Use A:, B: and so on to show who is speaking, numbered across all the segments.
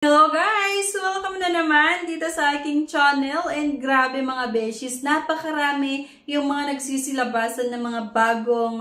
A: Hello guys! Welcome na naman dito sa aking channel and grabe mga beshies, napakarami yung mga nagsisilabasan ng mga bagong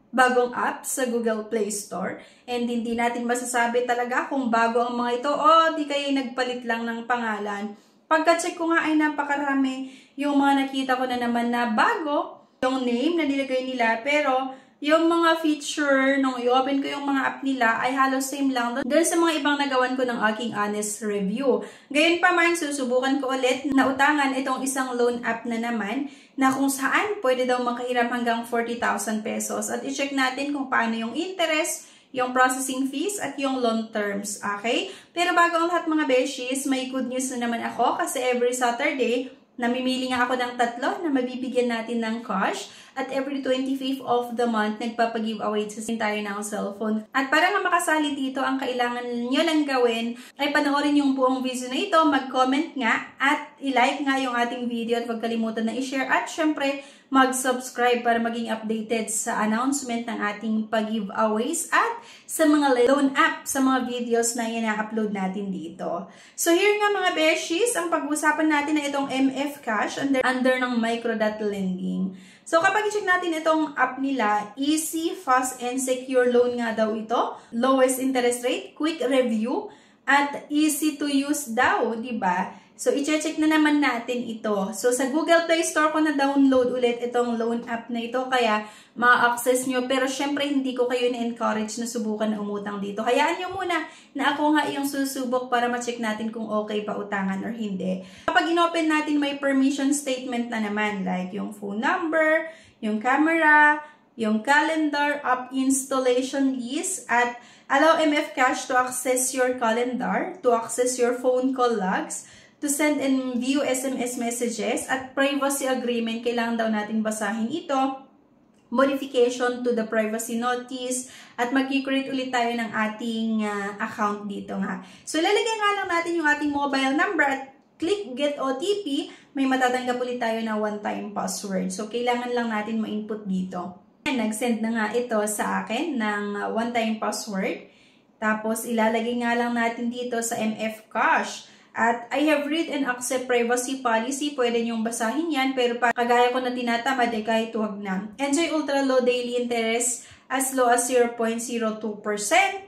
A: bagong app sa Google Play Store and hindi natin masasabi talaga kung bago ang mga ito o di kaya nagpalit lang ng pangalan. Pagka-check ko nga ay napakarami yung mga nakita ko na naman na bago yung name na nilagay nila pero yung mga feature, nung i-open ko yung mga app nila, ay halos same lang doon sa mga ibang nagawan ko ng aking honest review. Gayon pa man, susubukan ko ulit na utangan itong isang loan app na naman na kung saan pwede daw makahiram hanggang 40,000 pesos. At i-check natin kung paano yung interest, yung processing fees, at yung loan terms. Okay? Pero bago ang lahat mga beshies, may good news na naman ako kasi every Saturday, namimili nga ako ng 3 na mabibigyan natin ng cash. At every 25th of the month, nagpapag-giveaway sa tayo ng cellphone. At para nga makasali dito, ang kailangan nyo lang gawin ay panoorin yung buong video na ito, mag-comment nga, at i-like nga yung ating video at huwag kalimutan na i-share. At syempre, mag-subscribe para maging updated sa announcement ng ating pag-giveaways at sa mga loan app, sa mga videos na ina-upload natin dito. So here nga mga beshies, ang pag-usapan natin na itong MF Cash under ng Micro.Lending. So, kapag i-check natin itong app nila, easy, fast, and secure loan nga daw ito. Lowest interest rate, quick review, at easy to use daw, diba? So, i-check na naman natin ito. So, sa Google Play Store ko na-download ulit itong loan app na ito, kaya ma-access nyo. Pero, syempre, hindi ko kayo na-encourage na subukan na umutang dito. Hayaan nyo muna na ako nga yung susubok para ma-check natin kung okay pa utangan or hindi. Kapag in-open natin, may permission statement na naman, like yung phone number, yung camera, yung calendar, app installation list, at allow MF Cash to access your calendar, to access your phone call logs, to send and view SMS messages, at privacy agreement, kailangan daw natin basahin ito, modification to the privacy notice, at mag-create ulit tayo ng ating account dito nga. So, ilalagay nga lang natin yung ating mobile number at click Get OTP, may matatanggap ulit tayo na one-time password. So, kailangan lang natin ma-input dito. Nag-send na nga ito sa akin ng one-time password. Tapos, ilalagay nga lang natin dito sa MF Cash. At I have read and accept privacy policy. Pwede nyong basahin yan. Pero kagaya ko na tinatamad, eh kahit huwag na. Enjoy ultra low daily interest as low as 0.02%.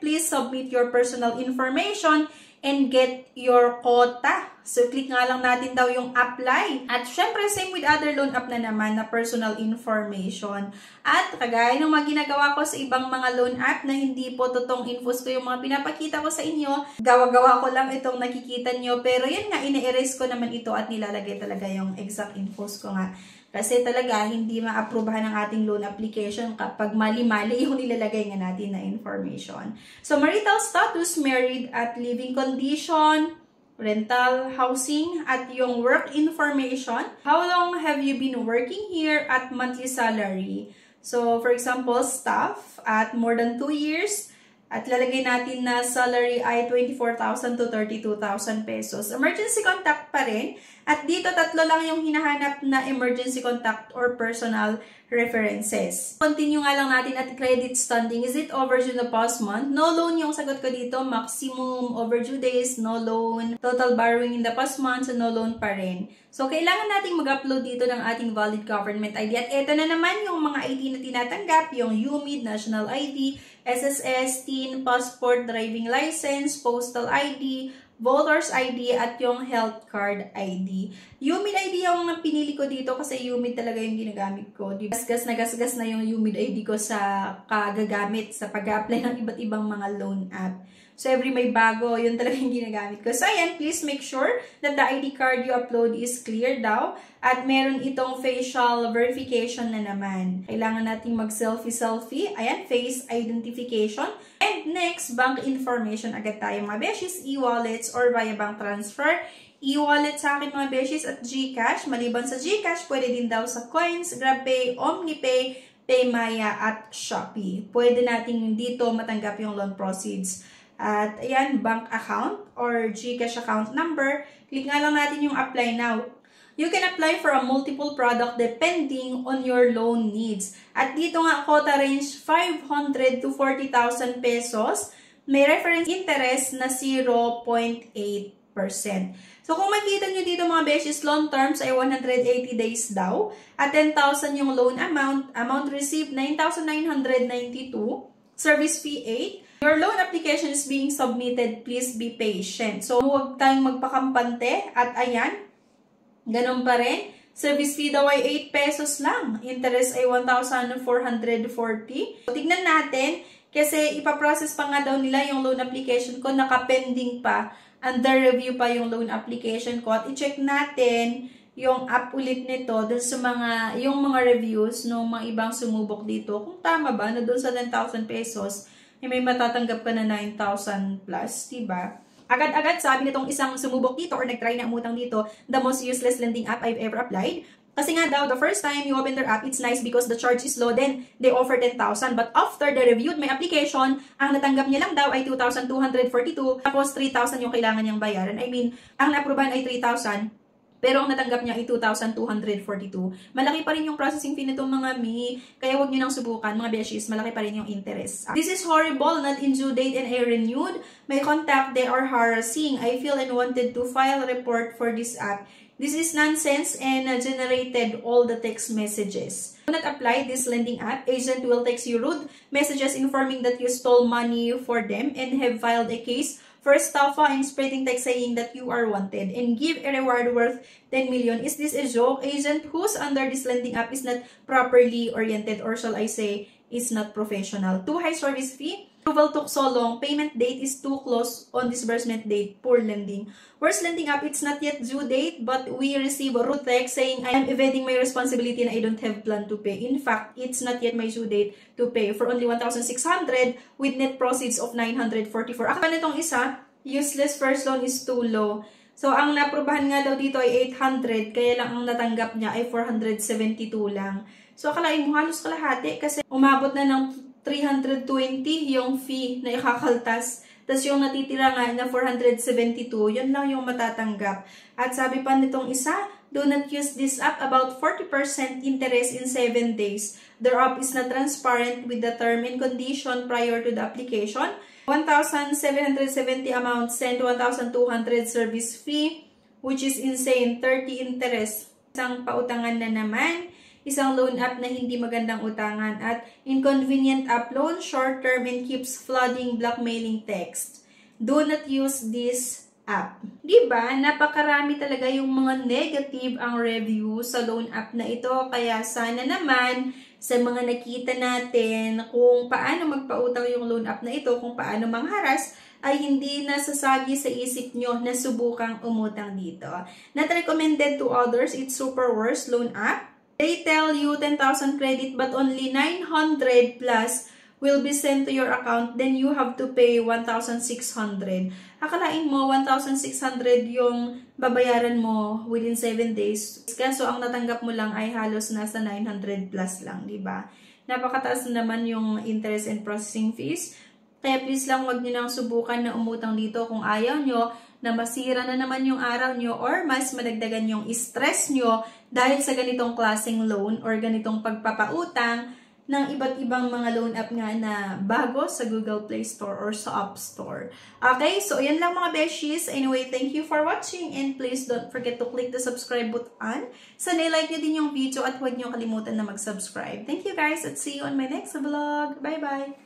A: Please submit your personal information and get your quota. So, click nga lang natin daw yung apply. At syempre, same with other loan app na naman na personal information. At kagaya ng mga ginagawa ko sa ibang mga loan app na hindi po totoong infos ko yung mga pinapakita ko sa inyo. Gawa-gawa ko lang itong nakikita nyo. Pero yun nga, ina-erase ko naman ito at nilalagay talaga yung exact infos ko nga. Kasi talaga, hindi ma-aprobahan ng ating loan application kapag mali-mali yung nilalagay nga natin na information. So, marital status, married at living condition, rental housing, at yung work information. How long have you been working here at monthly salary? So, for example, staff at more than 2 years. At lalagay natin na salary ay 24,000 to 32,000 pesos. Emergency contact pa rin. At dito, 3 lang yung hinahanap na emergency contact or personal references. Continue nga lang natin at credit standing. Is it overdue na past month? No loan yung sagot ko dito. Maximum overdue days, no loan. Total borrowing in the past month, so no loan pa rin. So, kailangan nating mag-upload dito ng ating valid government ID. At ito na naman yung mga ID na tinatanggap, yung UMID, National ID, SSS, TIN, Passport, Driving License, Postal ID, Voter's ID, at yung Health Card ID. UMID ID yung pinili ko dito kasi UMID talaga yung ginagamit ko. Gasgas na yung UMID ID ko sa kagagamit sa pag-apply ng iba't ibang mga loan app. So, every may bago, yun talaga yung ginagamit ko. So, ayan, please make sure that the ID card you upload is clear daw. At meron itong facial verification na naman. Kailangan nating mag-selfie-selfie. Ayan, face identification. And next, bank information agad tayo mga beshies, e-wallets or via bank transfer. E-wallet sa akin mga beshies at GCash. Maliban sa GCash, pwede din daw sa Coins, GrabPay, OmniPay, PayMaya at Shopee. Pwede nating dito matanggap yung loan proceeds. At ayan, bank account or GCash account number. Click nga lang natin yung apply now. You can apply for a multiple product depending on your loan needs. At dito nga, quota range 500 to 40,000 pesos. may reference interest na 0.8%. So, kung makita nyo dito mga beshes, loan terms ay 180 days daw. At 10,000 yung loan amount received 9,992. Service fee 8. Your loan application is being submitted. Please be patient. So, huwag tayong magpakampante. At ayan, ganun pa rin. Service fee daw ay 8 pesos lang. Interest ay 1,440. So, tignan natin. Kasi ipaprocess pa nga daw nila yung loan application ko, naka-pending pa, under review pa yung loan application ko. At i-check natin yung app ulit nito dun sa yung mga reviews ng mga ibang sumubok dito. Kung tama ba na dun sa 10,000 pesos, may matatanggap ka na 9,000 plus, diba? Agad-agad sabi nitong isang sumubok dito or nag-try na umutang dito, the most useless lending app I've ever applied. Kasi nga daw, the first time you open their app, it's nice because the charge is low, then they offer 10,000. But after they reviewed my application, ang natanggap niya lang daw ay 2,242, tapos 3,000 yung kailangan niyang bayaran. I mean, ang na-approvean ay 3,000, pero ang natanggap niya ay 2,242. Malaki pa rin yung processing fee nitong mga mi, kaya huwag niyo nang subukan, mga beshies, malaki pa rin yung interest. This is horrible, not in due date and I renewed. My contact, they are harassing. I feel and wanted to file a report for this app. This is nonsense and generated all the text messages. Do not apply this lending app. Agent will text you rude messages informing that you stole money for them and have filed a case for estafa and spreading text saying that you are wanted and give a reward worth 10 million. Is this a joke? Agent who's under this lending app is not properly oriented, or shall I say, is not professional. Too high service fee. Approval took so long. Payment date is too close on disbursement date. Poor lending. Worst lending app, it's not yet due date, but we receive a rude text saying I am evading my responsibility and I don't have plan to pay. In fact, it's not yet my due date to pay for only 1,600 with net proceeds of 944. Akala nitong isa, useless first loan is too low. So, ang naprobahan nga daw dito ay 800, kaya lang ang natanggap niya ay 472 lang. So, akalain mo halos kalahati kasi umabot na ng 320 yung fee na ikakaltas. Tapos yung natitira nga na 472, yun lang yung matatanggap. At sabi pa nitong isa, do not use this app, about 40% interest in 7 days. Their app is not transparent with the term and condition prior to the application. 1,770 amount, send 1,200 service fee, which is insane, 30 interest. Isang pautangan na naman. Isang loan app na hindi magandang utangan at inconvenient app loan, short term and keeps flooding blackmailing text. Do not use this app. Diba? Napakarami talaga yung mga negative ang review sa loan app na ito. Kaya sana naman sa mga nakita natin kung paano magpautang yung loan app na ito, kung paano mangharas, ay hindi nasasagi sa isip nyo na subukang umutang dito. Not recommended to others. It's super worst loan app. They tell you 10,000 credit but only 900 plus will be sent to your account. Then you have to pay 1,600. Akalain mo, 1,600 yung babayaran mo within 7 days. Kaso ang natanggap mo lang ay halos nasa 900 plus lang, di ba? Napakataas naman yung interest and processing fees. Kaya please lang wag niyo nang subukan na umutang dito kung ayaw nyo na masira na naman yung araw nyo or mas madagdagan yung stress nyo dahil sa ganitong klaseng loan or ganitong pagpapautang ng iba't ibang mga loan app nga na bago sa Google Play Store or sa App Store. Okay, so yan lang mga beshies. Anyway, thank you for watching and please don't forget to click the subscribe button. Sana i-like nyo din yung video at huwag nyo kalimutan na mag-subscribe. Thank you guys at see you on my next vlog. Bye-bye!